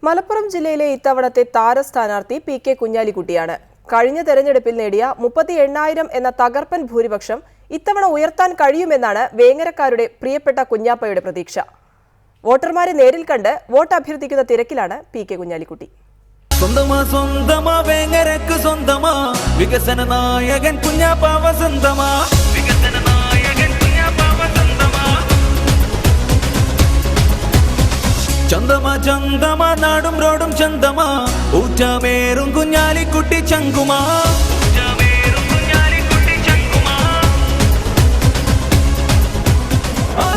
മലപ്പുറം ജില്ലയിലെ ഇത്തവണത്തെ താരസ്ഥാനാർത്ഥി പി.കെ. കുഞ്ഞാലിക്കുട്ടിയാണ്. കഴിഞ്ഞ തെരഞ്ഞെടുപ്പിൽ നേടിയ 38,000 എന്ന തകർപ്പൻ ഭൂരിപക്ഷം ഇത്തവണ ഉയർത്താൻ കഴിയുമെന്നാണ് വേങ്ങരക്കാരുടെ പ്രിയപ്പെട്ട കുഞ്ഞാപ്പയുടെ പ്രതീക്ഷ. വോട്ടർമാരെ നേരിൽ കണ്ട് വോട്ട് അഭ്യർത്ഥിക്കുന്ന തിരക്കിലാണ് പി.കെ. കുഞ്ഞാലിക്കുട്ടി. വികസന നായകൻ കുഞ്ഞാപ്പ വസന്തമാ. ചന്തമാ ചന്തമാ നാടും റോഡും ചന്തമാ, ഊറ്റമേറും കുഞ്ഞാലിക്കുട്ടി ചങ്കുമാ.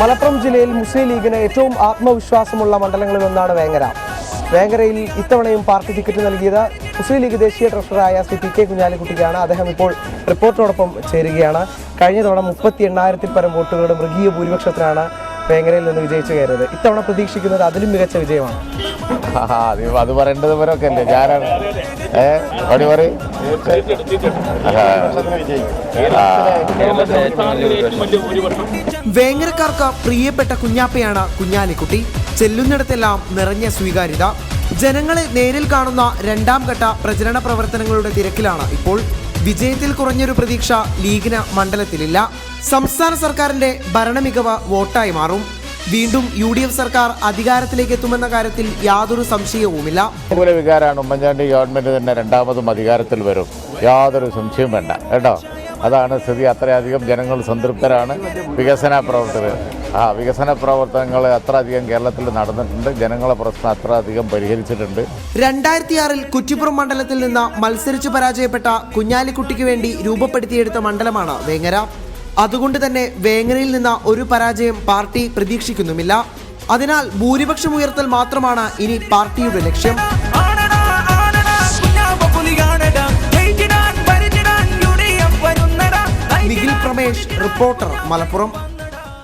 മലപ്പുറം ജില്ലയിൽ മുസ്ലിം ലീഗിന് ഏറ്റവും ആത്മവിശ്വാസമുള്ള മണ്ഡലങ്ങളിലൊന്നാണ് വേങ്ങര. വേങ്ങരയിൽ ഇത്തവണയും പാർട്ടി ടിക്കറ്റ് നൽകിയത് മുസ്ലിം ലീഗ് ദേശീയ ട്രഷററായ ശ്രീ പി.കെ. കുഞ്ഞാലിക്കുട്ടിക്കാണ്. അദ്ദേഹം ഇപ്പോൾ റിപ്പോർട്ടറോടൊപ്പം ചേരുകയാണ്. കഴിഞ്ഞ തവണ 38,000-ൽ പരം വോട്ടുകളുടെ മൃഗീയ ഭൂരിപക്ഷത്തിനാണ് വേങ്ങരയിൽ നിന്ന് വിജയിച്ചു കയറിയത്. ഇത്തവണ പ്രതീക്ഷിക്കുന്നത് അതിലും മികച്ച വിജയമാണ്. അത് പറയേണ്ടത് ഇവരൊക്കെ അല്ലേ, ഞാനാണ് വേങ്ങരക്കാർക്ക് പ്രിയപ്പെട്ട കുഞ്ഞാപ്പയാണ് കുഞ്ഞാലിക്കുട്ടി. ചെല്ലുന്നിടത്തെല്ലാം നിറഞ്ഞ സ്വീകാര്യത. ജനങ്ങളെ നേരിൽ കാണുന്ന രണ്ടാം ഘട്ട പ്രചരണ പ്രവർത്തനങ്ങളുടെ തിരക്കിലാണ് ഇപ്പോൾ. വിജയത്തിൽ കുറഞ്ഞൊരു പ്രതീക്ഷ ലീഗിന് മണ്ഡലത്തിലില്ല. സംസ്ഥാന സർക്കാരിന്റെ ഭരണമികവ് വോട്ടായി മാറും. വീണ്ടും UDF സർക്കാർ അധികാരത്തിലേക്ക് എത്തുമെന്ന കാര്യത്തിൽ യാതൊരു സംശയവുമില്ല. വികാരമാണ്. ഉമ്മൻചാണ്ടി ഗവൺമെന്റ് തന്നെ രണ്ടാമതും അധികാരത്തിൽ വരും, യാതൊരു സംശയവും വേണ്ട കേട്ടോ. അതാണ് സ്ഥിതി. അത്രയധികം ജനങ്ങൾ സംതൃപ്തരാണ്. വികസന പ്രവർത്തനങ്ങൾ അത്രയധികം കേരളത്തിൽ നടന്നിട്ടുണ്ട്. ജനങ്ങളെ പ്രശ്നം അത്രയധികം പരിഹരിച്ചിട്ടുണ്ട്. 2006-ൽ കുറ്റിപ്പുറം മണ്ഡലത്തിൽ നിന്ന് മത്സരിച്ചു പരാജയപ്പെട്ട കുഞ്ഞാലിക്കുട്ടിക്ക് വേണ്ടി രൂപപ്പെടുത്തിയെടുത്ത മണ്ഡലമാണ് വേങ്ങര. അതുകൊണ്ട് തന്നെ വേങ്ങരയിൽ നിന്ന് ഒരു പരാജയം പാർട്ടി പ്രതീക്ഷിക്കുന്നുമില്ല. അതിനാൽ ഭൂരിപക്ഷം ഉയർത്തൽ മാത്രമാണ് ഇനി പാർട്ടിയുടെ ലക്ഷ്യം. നിഖിൽ പ്രമേഷ്, റിപ്പോർട്ടർ, മലപ്പുറം.